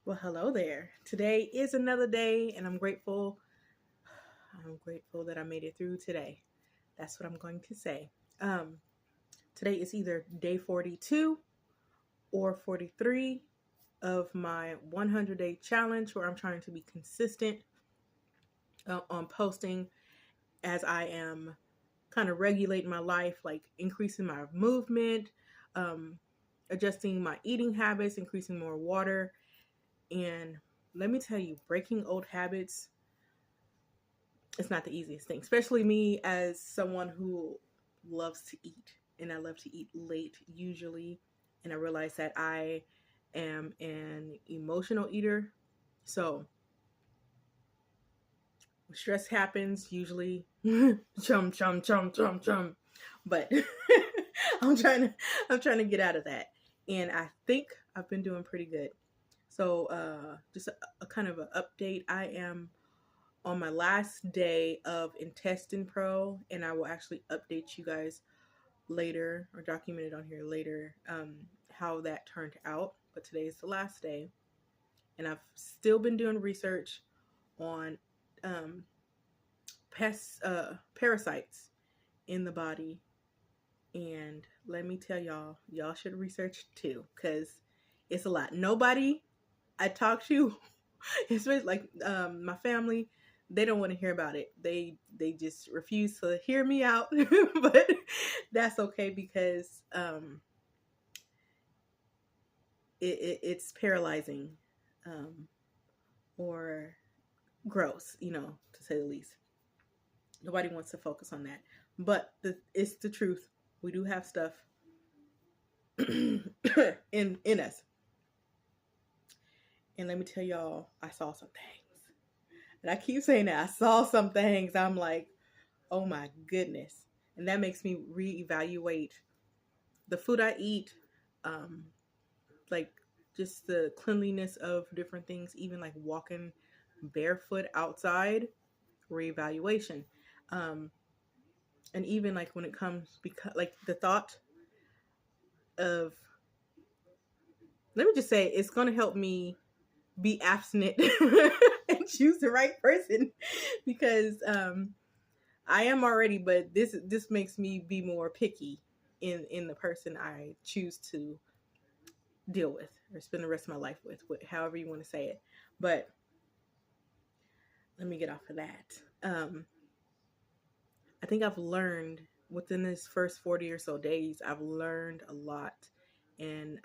Well, hello there. Today is another day, and I'm grateful. I'm grateful that I made it through today. That's what I'm going to say. Um, Today is either day 42 or 43 of my 100-day challenge, where I'm trying to be consistent on posting as I am kind of regulating my life, like increasing my movement, um, adjusting my eating habits, increasing more water. And let me tell you, breaking old habits, it's not the easiest thing, especially me as someone who loves to eat. And I love to eat late usually. And I realize that I am an emotional eater. So when stress happens, usually chum chum chum chum chum. But I'm trying to I'm trying to get out of that. And I think I've been doing pretty good. So just a kind of an update. I am on my last day of Intestine Pro, and I will actually update you guys later or document it on here later how that turned out. But today is the last day, and I've still been doing research on um, parasites in the body. And let me tell y'all should research too, because it's a lot. Nobody I talk to, especially like my family, they don't want to hear about it. They just refuse to hear me out, but that's okay because it's paralyzing or gross, to say the least. Nobody wants to focus on that, but it's the truth. We do have stuff in us, and let me tell y'all, I saw some things, and I keep saying that I saw some things. I'm like, oh my goodness. And that makes me reevaluate the food I eat, um, like just the cleanliness of different things, even like walking barefoot outside, reevaluation. Um, and even like when it comes, because like the thought of, let me just say, it's going to help me be abstinent and choose the right person because I am already, but this makes me be more picky in the person I choose to deal with or spend the rest of my life with, however you want to say it. But let me get off of that. I think I've learned within this first 40 or so days, I've learned a lot, and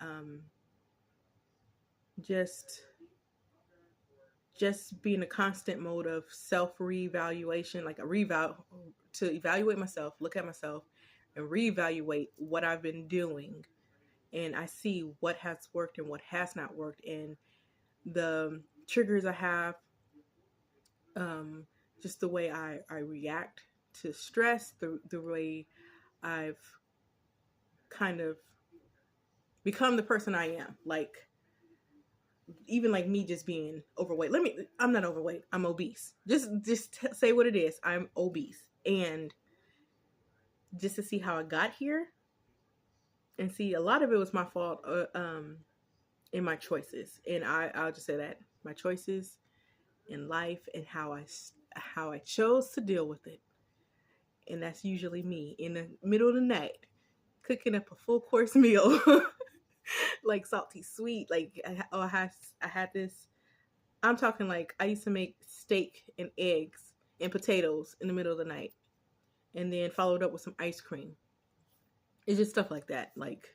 just be in a constant mode of self reevaluation, like to evaluate myself, look at myself, and reevaluate what I've been doing. And I see what has worked and what has not worked, and the triggers I have, just the way I react to stress, the way I've kind of become the person I am. Like, even like me just being overweight. I'm not overweight. I'm obese. Just say what it is. I'm obese. And just to see how I got here, and see, a lot of it was my fault in my choices. And I'll just say that my choices in life and how I chose to deal with it. And that's usually me in the middle of the night cooking up a full course meal, like salty sweet. Like I had this. I'm talking like I used to make steak and eggs and potatoes in the middle of the night, and then followed up with some ice cream. It's just stuff like that. Like,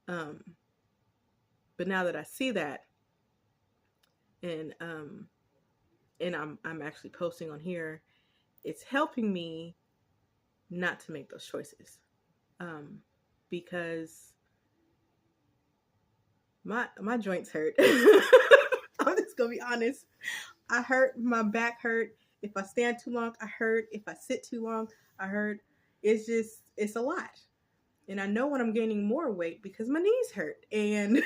but now that I see that, and I'm actually posting on here, it's helping me not to make those choices, because my joints hurt. I'm just gonna be honest. I hurt. My back hurt. If I stand too long, I hurt. If I sit too long, I hurt. It's a lot. And I know when I'm gaining more weight because my knees hurt. And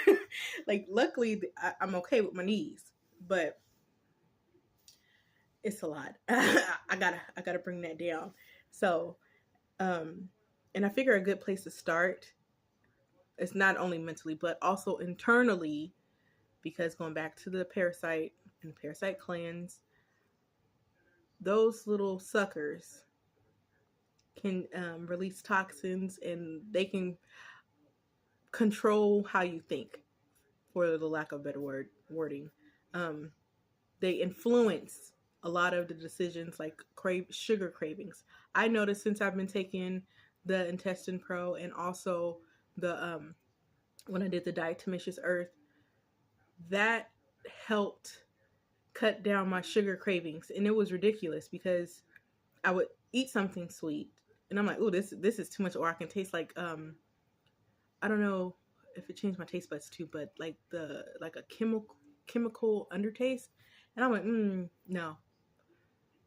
like, luckily, I'm okay with my knees, but it's a lot. I gotta bring that down. So, and I figure a good place to start is not only mentally but also internally, because going back to the parasite and the parasite cleanse, those little suckers can release toxins, and they can control how you think, for the lack of better wording. Um, they influence a lot of the decisions, like sugar cravings. I noticed since I've been taking the Intestine Pro, and also the when I did the Diatomaceous Earth, that helped cut down my sugar cravings. And it was ridiculous because I would eat something sweet and I'm like, oh, this is too much. Or I can taste like I don't know if it changed my taste buds too, but like a chemical undertaste. And I'm like,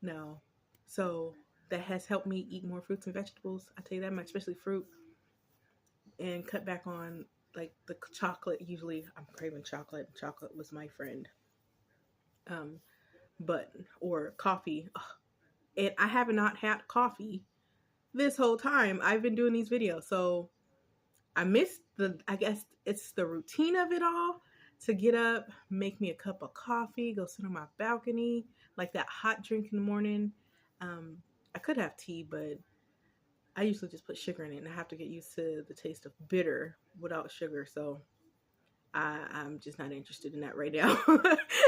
no. So that has helped me eat more fruits and vegetables. I tell you that much, especially fruit, and cut back on like the chocolate. Usually I'm craving chocolate. Chocolate was my friend. But or coffee. Ugh. And I have not had coffee this whole time I've been doing these videos. So I missed I guess it's the routine of it all, to get up, make me a cup of coffee, go sit on my balcony, like that hot drink in the morning. I could have tea, but I usually just put sugar in it, and I have to get used to the taste of bitter without sugar. So I'm just not interested in that right now.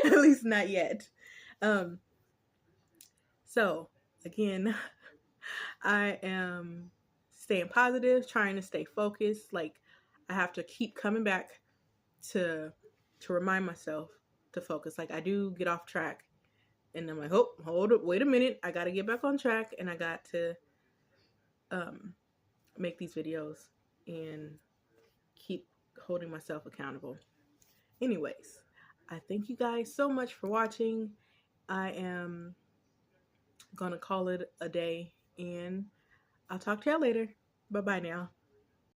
At least not yet. So again, I am staying positive, trying to stay focused. Like, I have to keep coming back to remind myself to focus. Like, I do get off track, and I'm like, oh, hold up, wait a minute, I got to get back on track, and I got to make these videos and keep holding myself accountable. Anyways, I thank you guys so much for watching. I am gonna call it a day, and I'll talk to y'all later. Bye bye now.